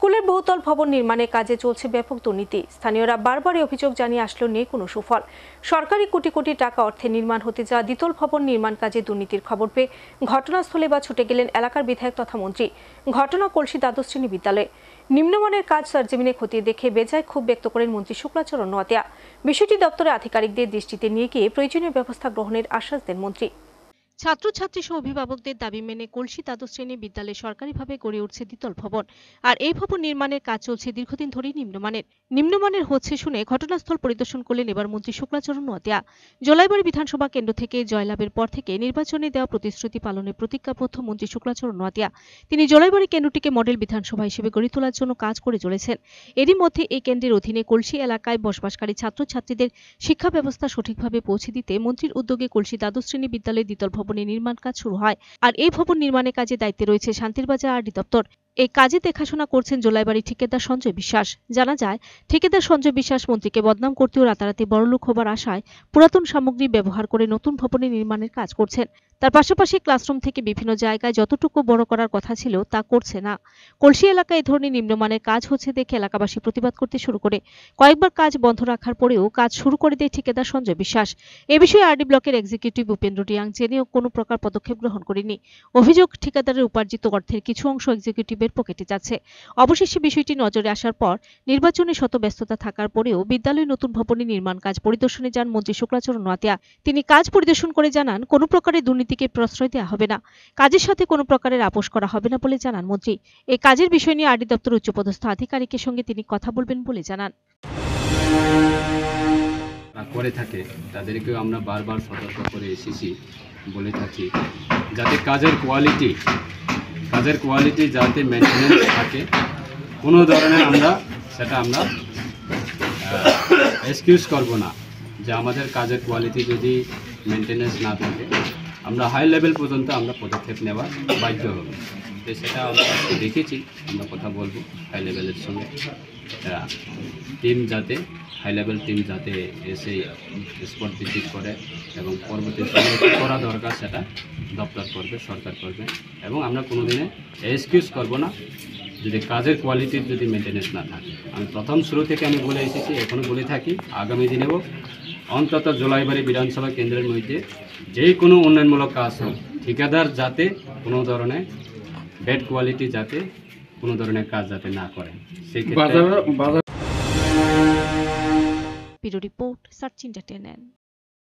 স্কুলের বহুতল ভবন নির্মাণের কাজে চলছে ব্যাপক দুর্নীতি। স্থানীয়রা বারবার অভিযোগ জানিয়ে আসলেও নেই কোনো সুফল। সরকারি কোটি কোটি টাকা অর্থে নির্মাণ হতে যাওয়া দ্বিতল ভবন নির্মাণ কাজে দুর্নীতির খবর পেয়ে ঘটনাস্থলে বা ছুটে গেলেন এলাকার বিধায়ক তথা মন্ত্রী। ঘটনা কলসি দ্বাদশ শ্রেণী বিদ্যালয়ে নিম্নমানের কাজ সরজমিনে খতিয়ে দেখে বেজায় ক্ষোভ ব্যক্ত করেন মন্ত্রী শুক্লাচরণ নোয়াতিয়া। বিষয়টি দপ্তরের আধিকারিকদের দৃষ্টিতে নিয়ে গিয়ে প্রয়োজনীয় ব্যবস্থা গ্রহণের আশ্বাস দেন মন্ত্রী। ছাত্রছাত্রী সহ অভিভাবকদের দাবি মেনে কলসি দ্বাদশ শ্রেণী বিদ্যালয়ে সরকারিভাবে গড়ে উঠছে দ্বিতল ভবন। আর এই ভবন নির্মাণের কাজ চলছে দীর্ঘদিন ধরেই নিম্নমানের হচ্ছে শুনে ঘটনাস্থল পরিদর্শন করলেন এবার মন্ত্রী শুক্লাচরণ নোয়াতিয়া। জলাইবাড়ী বিধানসভা কেন্দ্র থেকে জয়লাভের পর থেকে নির্বাচনে দেওয়া প্রতিশ্রুতি পালনের প্রতিজ্ঞাবদ্ধ মন্ত্রী শুক্লাচরণ নোয়াতিয়া। তিনি জলাইবাড়ী কেন্দ্রটিকে মডেল বিধানসভা হিসেবে গড়ে তোলার জন্য কাজ করে চলেছেন। এরই মধ্যে এই কেন্দ্রের অধীনে কলসি এলাকায় বসবাসকারী ছাত্রছাত্রীদের শিক্ষা ব্যবস্থা সঠিকভাবে পৌঁছে দিতে মন্ত্রীর উদ্যোগে কলসি দ্বাদশ শ্রেণী বিদ্যালয়ে দ্বিতল ভবনের নির্মাণ কাজ শুরু হয়। আর এই ভবন নির্মাণের কাজে দায়িত্বে রয়েছে শান্তিরবাজার আরডি দপ্তর। এই কাজে দেখাশোনা করছেন জলাইবাড়ি ঠিকাদার সঞ্জয় বিশ্বাস। জানা যায়, ঠিকাদার সঞ্জয় বিশ্বাস মন্ত্রীকে বদনাম করতেও রাতারাতি বড়লোক হবার আশায় পুরাতন সামগ্রী ব্যবহার করে নতুন ভবনের নির্মাণের কাজ করছেন। তার পাশাপাশি ক্লাসরুম থেকে বিভিন্ন জায়গায় যতটুকু বড় করার কথা ছিল তা করছে না। কলসি এলাকায় এই ধরনের নিম্নমানের কাজ হচ্ছে দেখে এলাকাবাসী প্রতিবাদ করতে শুরু করে। কয়েকবার কাজ বন্ধ রাখার পরেও কাজ শুরু করে দেয় ঠিকাদার সঞ্জয় বিশ্বাস। এ বিষয়ে আরডি ব্লকের এক্সিকিউটিভ উপেন্দ্র রিয়াং জেনেও কোনো প্রকার পদক্ষেপ গ্রহণ করেনি। অভিযোগ, ঠিকাদারের উপার্জিত অর্থের কিছু অংশ এক্সিকিউটিভের পকেটে যাচ্ছে। অবশেষে বিষয়টি নজরে আসার পর নির্বাচনে শত ব্যস্ততা থাকার পরেও বিদ্যালয়ে নতুন ভবনের নির্মাণ কাজ পরিদর্শনে যান মন্ত্রী শুক্লাচরণ নোয়াতিয়া। তিনি কাজ পরিদর্শন করে জানান, কোনো প্রকারের দুর্নীতিকে প্রশ্রয় দেওয়া হবে না, কাজের সাথে কোনো প্রকারের আপোষ করা হবে না বলে জানান মন্ত্রী। এই কাজের বিষয় নিয়ে আরডি দপ্তর উচ্চপদস্থ আধিকারিকের সঙ্গে তিনি কথা বলবেন বলে জানান। করে থাকে তাদেরকেও আমরা বারবার সতর্ক করে এসেছি, বলে থাকি যাতে কাজের কোয়ালিটি যাতে মেনটেনেন্স থাকে, কোনো ধরনের আমরা এক্সকিউজ করব না যে আমাদের কাজের কোয়ালিটি যদি মেনটেনেন্স না থাকে আমরা হাই লেভেল পর্যন্ত আমরা পদক্ষেপ নেওয়া বাধ্য হব। তো সেটা আমরা দেখেছি, আমরা কথা বলবো হাই লেভেলের সঙ্গে। হাই লেভেল টিম যাতে এসে স্পট ভিজিট করে এবং পরবর্তী সময়ে কী করা দরকার সেটা দপ্তর করবে, সরকার করবে। এবং আমরা কোনো দিনে এক্সকিউজ করব না যদি কাজের কোয়ালিটির যদি মেনটেনেন্স না থাকে। আমি প্রথম শুরু থেকে আমি বলে এসেছি, এখনও বলে থাকি, আগামী দিনেও অন্তত জলাইবাড়ী বিধানসভা কেন্দ্রের মধ্যে যে কোনো উন্নয়নমূলক কাজ হোক, ঠিকাদার যাতে কোনো ধরনের ব্যাড কোয়ালিটি যাতে কোনো ধরনের কাজ যাতে না করে সেই ক্ষেত্রে। Bureau report, search entertainment.